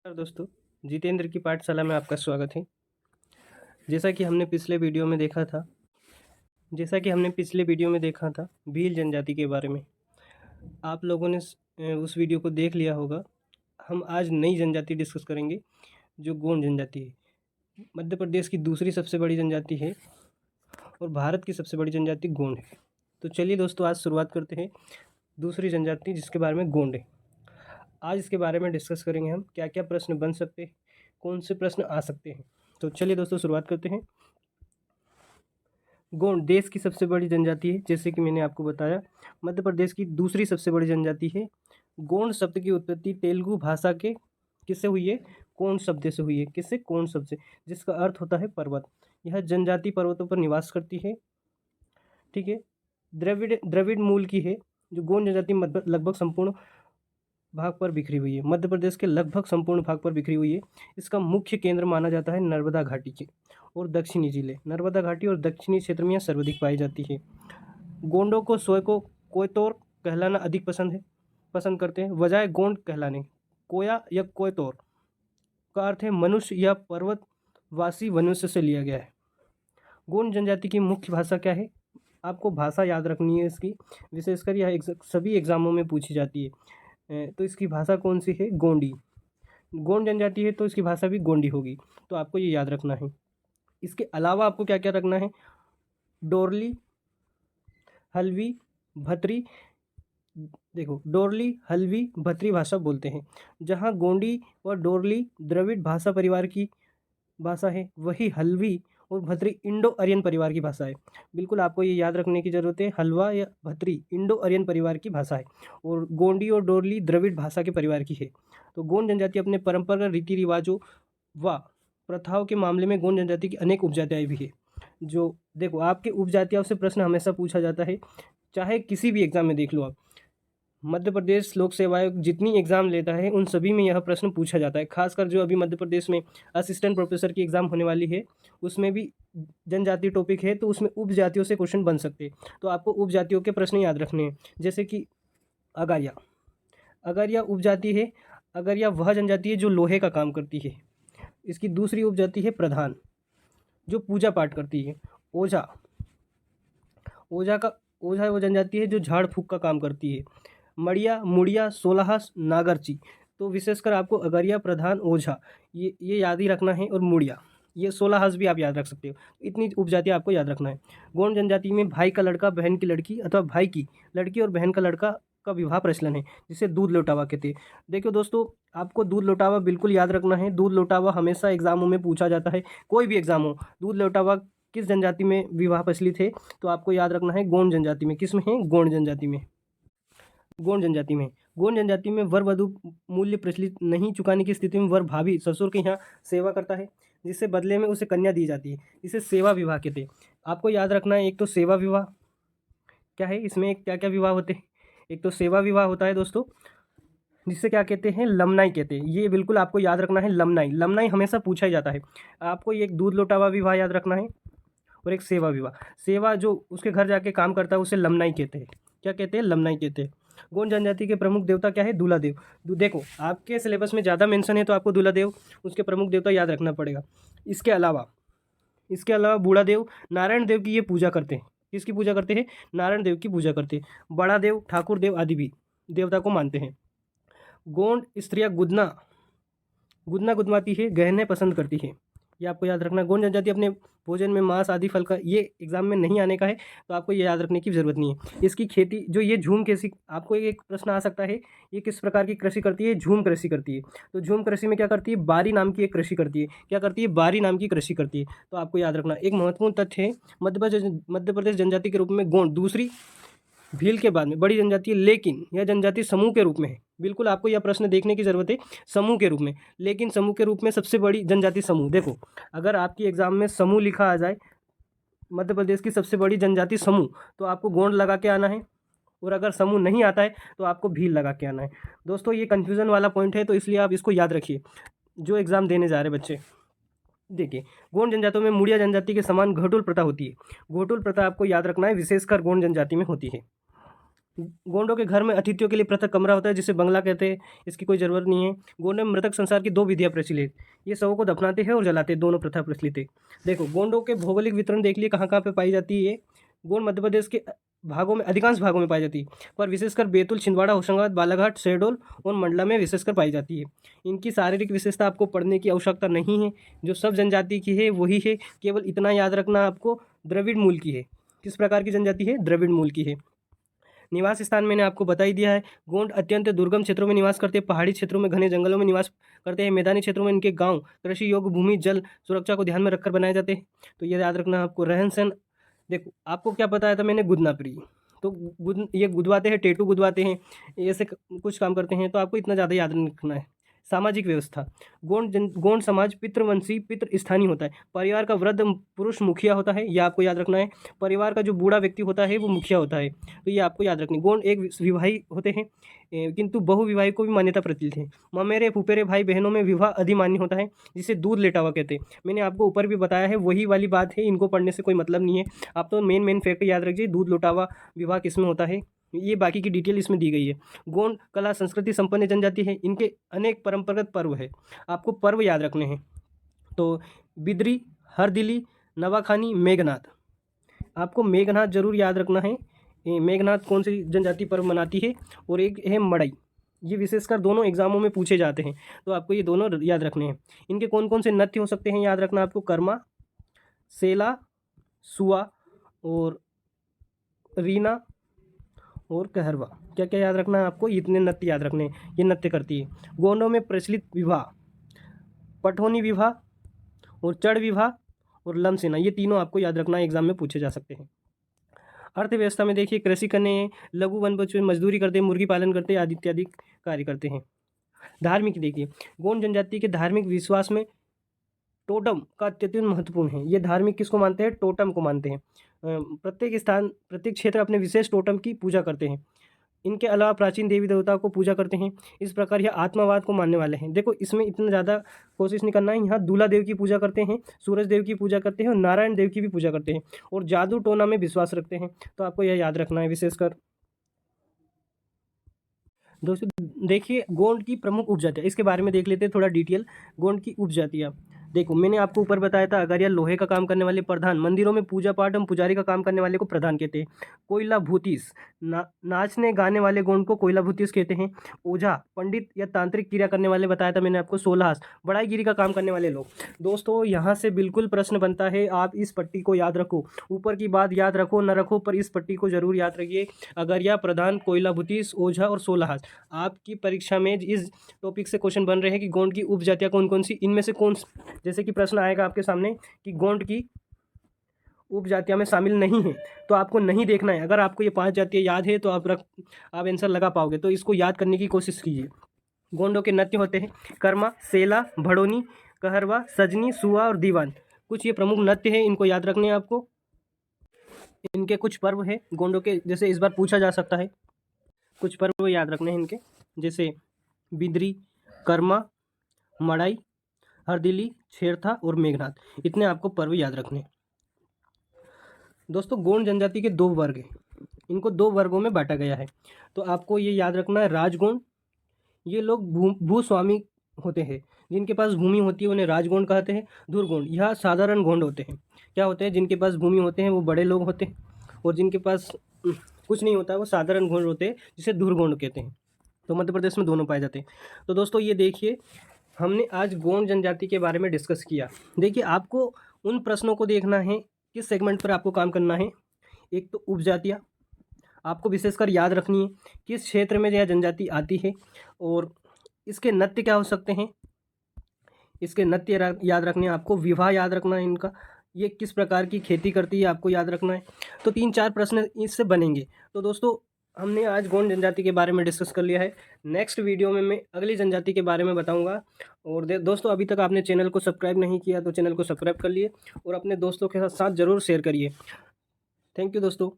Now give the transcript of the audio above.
नमस्कार दोस्तों, जितेंद्र की पाठशाला में आपका स्वागत है। जैसा कि हमने पिछले वीडियो में देखा था भील जनजाति के बारे में। आप लोगों ने उस वीडियो को देख लिया होगा। हम आज नई जनजाति डिस्कस करेंगे जो गोंड जनजाति है। मध्य प्रदेश की दूसरी सबसे बड़ी जनजाति है और भारत की सबसे बड़ी जनजाति गोंड है। तो चलिए दोस्तों, आज शुरुआत करते हैं दूसरी जनजाति जिसके बारे में गोंड है। आज इसके बारे में डिस्कस करेंगे हम, क्या क्या प्रश्न बन सकते हैं, कौन से प्रश्न आ सकते हैं। तो चलिए दोस्तों, शुरुआत करते हैं। गोंड देश की सबसे बड़ी जनजाति है। जैसे कि मैंने आपको बताया, मध्य प्रदेश की दूसरी सबसे बड़ी जनजाति है। गोंड शब्द की उत्पत्ति तेलुगु भाषा के किससे हुई है? कोंड शब्द से हुई है। किससे? कोंड शब्द से, जिसका अर्थ होता है पर्वत। यह जनजाति पर्वतों पर निवास करती है। ठीक है। द्रविड़ मूल की है। जो गोंड जनजाति लगभग संपूर्ण भाग पर बिखरी हुई है। मध्य प्रदेश के लगभग संपूर्ण भाग पर बिखरी हुई है। इसका मुख्य केंद्र माना जाता है नर्मदा घाटी के और दक्षिणी जिले। नर्मदा घाटी और दक्षिणी क्षेत्र में यह सर्वाधिक पाई जाती है। गोंडों को स्वयं को कोयतोर कहलाना अधिक पसंद करते हैं, बजाय गोंड कहलाने। कोया या कोयतोर का अर्थ है मनुष्य या पर्वतवासी मनुष्य से लिया गया है। गोंड जनजाति की मुख्य भाषा क्या है? आपको भाषा याद रखनी है इसकी, विशेषकर यह सभी एग्जामों में पूछी जाती है। तो इसकी भाषा कौन सी है? गोंडी। गोंड जनजाति है तो इसकी भाषा भी गोंडी होगी, तो आपको ये याद रखना है। इसके अलावा आपको क्या क्या रखना है? डोरली, हल्बी, भत्री। देखो, डोरली, हल्बी, भत्री भाषा बोलते हैं। जहाँ गोंडी व डोरली द्रविड़ भाषा परिवार की भाषा है, वही हल्बी और भत्री इंडो आर्यन परिवार की भाषा है। बिल्कुल आपको ये याद रखने की जरूरत है। हलवा या भत्री इंडो आर्यन परिवार की भाषा है और गोंडी और डोरली द्रविड़ भाषा के परिवार की है। तो गोंड जनजाति अपने परंपरागत रीति रिवाजों व प्रथाओं के मामले में गोंड जनजाति की अनेक उपजातियाँ भी है। जो देखो, आपके उपजातियों से प्रश्न हमेशा पूछा जाता है, चाहे किसी भी एग्जाम में देख लो आप। मध्य प्रदेश लोक सेवा आयोग जितनी एग्ज़ाम लेता है उन सभी में यह प्रश्न पूछा जाता है। खासकर जो अभी मध्य प्रदेश में असिस्टेंट प्रोफेसर की एग्ज़ाम होने वाली है, उसमें भी जनजाति टॉपिक है, तो उसमें उपजातियों से क्वेश्चन बन सकते हैं। तो आपको उपजातियों के प्रश्न याद रखने हैं। जैसे कि अगरिया उपजाति है। अगरिया वह जनजाति है जो लोहे का काम करती है। इसकी दूसरी उपजाति है प्रधान, जो पूजा पाठ करती है। ओझा वो जनजाति है जो झाड़ फूक का काम करती है। मुड़िया, सोलाहस, नागरची। तो विशेषकर आपको अगरिया, प्रधान, ओझा ये याद ही रखना है। और मुड़िया, ये 16 भी आप याद रख सकते हो। इतनी उपजाति आपको याद रखना है। गोंड जनजाति में भाई का लड़का बहन की लड़की अथवा भाई की लड़की और बहन का लड़का का विवाह प्रचलन है, जिसे दूध लौटावा कहते हैं। देखो दोस्तों, आपको दूध लौटावा बिल्कुल याद रखना है। दूध लौटावा हमेशा एग्जामों में पूछा जाता है, कोई भी एग्जाम हो। दूध लौटावा किस जनजाति में विवाह प्रचलित है? तो आपको याद रखना है गोंड जनजाति में। किस में है? गोंड जनजाति में। गोंड जनजाति में वर वधु मूल्य प्रचलित नहीं चुकाने की स्थिति में वर भाभी ससुर के यहाँ सेवा करता है, जिससे बदले में उसे कन्या दी जाती है। इसे सेवा विवाह कहते हैं। आपको याद रखना है, एक तो सेवा विवाह क्या है, इसमें क्या क्या विवाह होते हैं। एक तो सेवा विवाह होता है दोस्तों, जिससे क्या कहते हैं? लमनाई कहते हैं। ये बिल्कुल आपको याद रखना है। लमनाई हमेशा पूछा ही जाता है। आपको ये एक दूध लोटावा विवाह याद रखना है और एक सेवा विवाह। सेवा जो उसके घर जाके काम करता है उसे लमनाई कहते हैं। क्या कहते हैं? लमनाई कहते हैं। गोंड जनजाति के प्रमुख देवता क्या है? दूल्हा-देव। देखो, आपके सिलेबस में ज़्यादा मेंशन है तो आपको दूल्हा-देव उसके प्रमुख देवता याद रखना पड़ेगा। इसके अलावा बूढ़ा देव, नारायण देव की ये पूजा करते हैं। किसकी पूजा करते हैं? नारायण देव की पूजा करते हैं। बड़ा देव, ठाकुर देव आदि भी देवता को मानते हैं। गोंड स्त्रियाँ गुदमाती है, गहने पसंद करती है। ये आपको याद रखना। गोंड जनजाति अपने भोजन में मांस आदि फल का, ये एग्जाम में नहीं आने का है तो आपको ये याद रखने की जरूरत नहीं है। इसकी खेती जो ये झूम कृषि, आपको एक प्रश्न आ सकता है, ये किस प्रकार की कृषि करती है? झूम कृषि करती है। तो झूम कृषि में क्या करती है? बारी नाम की एक कृषि करती है। क्या करती है? बारी नाम की कृषि करती है। तो आपको याद रखना। एक महत्वपूर्ण तथ्य है, मध्य प्रदेश जनजाति के रूप में गोंड दूसरी भील के बाद में बड़ी जनजाति है, लेकिन यह जनजाति समूह के रूप में है। बिल्कुल आपको यह प्रश्न देखने की जरूरत है, समूह के रूप में। लेकिन समूह के रूप में सबसे बड़ी जनजाति समूह। देखो, अगर आपकी एग्जाम में समूह लिखा आ जाए, मध्य प्रदेश की सबसे बड़ी जनजाति समूह, तो आपको गोंड लगा के आना है। और अगर समूह नहीं आता है तो आपको भील लगा के आना है। दोस्तों, ये कन्फ्यूजन वाला पॉइंट है, तो इसलिए आप इसको याद रखिए जो एग्जाम देने जा रहे बच्चे। देखिए, गोंड जनजातियों में मुड़िया जनजाति के समान घोटुल प्रथा होती है। घोटुल प्रथा आपको याद रखना है, विशेषकर गोंड जनजाति में होती है। गोंडों के घर में अतिथियों के लिए पृथक कमरा होता है जिसे बंगला कहते हैं, इसकी कोई ज़रूरत नहीं है। गोंडों में मृतक संस्कार की 2 विधियाँ प्रचलित, ये शवों को दफनाते हैं और जलाते हैं, दोनों प्रथा प्रचलित है। देखो गोंडों के भौगोलिक वितरण देख लिए कहाँ-कहाँ पे पाई जाती है ये। गोंड मध्य प्रदेश के भागों में, अधिकांश भागों में पाई जाती है, पर विशेषकर बैतूल, छिंदवाड़ा, होशंगाबाद, बालाघाट, शहडोल और मंडला में विशेषकर पाई जाती है। इनकी शारीरिक विशेषता आपको पढ़ने की आवश्यकता नहीं है, जो सब जनजाति की है वही है। केवल इतना याद रखना आपको, द्रविड़ मूल की है। किस प्रकार की जनजाति है? द्रविड़ मूल की है। निवास स्थान मैंने आपको बता ही दिया है। गोंड अत्यंत दुर्गम क्षेत्रों में निवास करते हैं, पहाड़ी क्षेत्रों में, घने जंगलों में निवास करते हैं, मैदानी क्षेत्रों में इनके गांव कृषि योग्य भूमि, जल सुरक्षा को ध्यान में रखकर बनाए जाते हैं। तो ये याद रखना आपको। रहन सहन, देखो आपको क्या बताया था मैंने? गुदना प्रिय। तो ये गुदवाते हैं, टेटू गुदवाते हैं, ऐसे कुछ काम करते हैं, तो आपको इतना ज़्यादा याद नहीं रखना है। सामाजिक व्यवस्था, गोंड समाज पितृवंशी, पितृ स्थानीय होता है। परिवार का वृद्ध पुरुष मुखिया होता है, यह आपको याद रखना है। परिवार का जो बूढ़ा व्यक्ति होता है वो मुखिया होता है, तो ये आपको याद रखनी। गोंड एक विवाही होते हैं, किंतु बहुविवाही को भी मान्यता प्रचलित है। ममेरे फुफेरे भाई बहनों में विवाह अधिमान्य होता है, जिसे दूध लेटावा कहते हैं। मैंने आपको ऊपर भी बताया है, वही वाली बात है, इनको पढ़ने से कोई मतलब नहीं है। आप तो मेन फैक्ट याद रखिए, दूध लोटावा विवाह किसमें होता है, ये बाकी की डिटेल इसमें दी गई है। गोंड कला संस्कृति संपन्न जनजाति है, इनके अनेक परंपरागत पर्व है, आपको पर्व याद रखने हैं। तो बिदरी, हरदिली, नवाखानी, मेघनाथ, आपको मेघनाथ जरूर याद रखना है। मेघनाथ कौन सी जनजाति पर्व मनाती है? और एक है मड़ई, ये विशेषकर दोनों एग्जामों में पूछे जाते हैं, तो आपको ये दोनों याद रखने हैं। इनके कौन कौन से नृत्य हो सकते हैं याद रखना आपको? कर्मा, सेला, सुआ और रीना और कहरवा। क्या क्या याद रखना है आपको? इतने नृत्य याद रखने हैं, ये नृत्य करती है। गोंडों में प्रचलित विवाह, पठौनी विवाह और चढ़ विवाह और लमसेना, ये तीनों आपको याद रखना है, एग्जाम में पूछे जा सकते हैं। अर्थव्यवस्था में देखिए, कृषि करने हैं, लघु वन बच्चों मजदूरी करते हैं, मुर्गी पालन करते हैं, आदि इत्यादि कार्य करते हैं। धार्मिक देखिए, गोंड जनजाति के धार्मिक विश्वास में टोटम का अत्यंत महत्वपूर्ण है। ये धार्मिक किसको मानते हैं? टोटम को मानते हैं। प्रत्येक स्थान, प्रत्येक क्षेत्र अपने विशेष टोटम की पूजा करते हैं। इनके अलावा प्राचीन देवी देवताओं को पूजा करते हैं। इस प्रकार यह आत्मावाद को मानने वाले हैं। देखो इसमें इतना ज़्यादा कोशिश नहीं करना है। यहाँ दूल्हा देव की पूजा करते हैं, सूरज देव की पूजा करते हैं और नारायण देव की भी पूजा करते हैं, और जादू टोना में विश्वास रखते हैं। तो आपको यह याद रखना है विशेषकर। दोस्तों देखिए, गोंड की प्रमुख उपजातियाँ, इसके बारे में देख लेते हैं थोड़ा डिटेल। गोंड की उपजातियाँ देखो, मैंने आपको ऊपर बताया था, अगर यह लोहे का काम करने वाले प्रधान, मंदिरों में पूजा पाठ एवं पुजारी का काम करने वाले को प्रधान कहते हैं। कोयला भूतिस, नाचने गाने वाले गोंड को कोयला भूतिस कहते हैं। ओझा, पंडित या तांत्रिक क्रिया करने वाले बताया था मैंने आपको। सोलहास, बढ़ाईगिरी का काम करने वाले लोग। दोस्तों यहाँ से बिल्कुल प्रश्न बनता है, आप इस पट्टी को याद रखो, ऊपर की बात याद रखो न रखो, पर इस पट्टी को जरूर याद रखिए। अगर यह प्रधान, कोयला भूतिस, ओझा और सोलहास, आपकी परीक्षा में इस टॉपिक से क्वेश्चन बन रहे हैं कि गोंड की उपजातियाँ कौन कौन सी, इनमें से कौन, जैसे कि प्रश्न आएगा आपके सामने कि गोंड की उपजातियां में शामिल नहीं है, तो आपको नहीं देखना है। अगर आपको ये 5 जातियां याद है तो आप आंसर लगा पाओगे, तो इसको याद करने की कोशिश कीजिए। गोंडों के नृत्य होते हैं कर्मा, सेला, भड़ोनी, कहरवा, सजनी, सुआ और दीवान। कुछ ये प्रमुख नृत्य हैं, इनको याद रखने हैं आपको। इनके कुछ पर्व है गोंडों के, जैसे इस बार पूछा जा सकता है, कुछ पर्व याद रखने हैं इनके, जैसे बिद्री, कर्मा, मड़ाई, हरदिली, छेरथा और मेघनाथ, इतने आपको पर्व याद रखने। दोस्तों गोंड जनजाति के 2 वर्ग हैं, इनको 2 वर्गों में बांटा गया है, तो आपको ये याद रखना है। राजगोंड, ये लोग भूस्वामी होते हैं, जिनके पास भूमि होती है उन्हें राजगोंड कहते हैं। धुरगोंड, यह साधारण गोंड होते हैं। क्या होते हैं? जिनके पास भूमि होते हैं वो बड़े लोग होते हैं, और जिनके पास कुछ नहीं होता है वो साधारण गोंड होते हैं, जिसे धुरगोंड कहते हैं। तो मध्य प्रदेश में दोनों पाए जाते हैं। तो दोस्तों ये देखिए, हमने आज गोंड जनजाति के बारे में डिस्कस किया। देखिए आपको उन प्रश्नों को देखना है, किस सेगमेंट पर आपको काम करना है। एक तो उपजातियाँ आपको विशेषकर याद रखनी है, किस क्षेत्र में यह जनजाति आती है, और इसके नृत्य क्या हो सकते हैं, इसके नृत्य याद रखने हैं आपको। विवाह याद रखना है इनका, ये किस प्रकार की खेती करती है आपको याद रखना है। तो 3-4 प्रश्न इससे बनेंगे। तो दोस्तों हमने आज गोंड जनजाति के बारे में डिस्कस कर लिया है। नेक्स्ट वीडियो में मैं अगली जनजाति के बारे में बताऊंगा। और दोस्तों अभी तक आपने चैनल को सब्सक्राइब नहीं किया तो चैनल को सब्सक्राइब कर लिए, और अपने दोस्तों के साथ ज़रूर शेयर करिए। थैंक यू दोस्तों।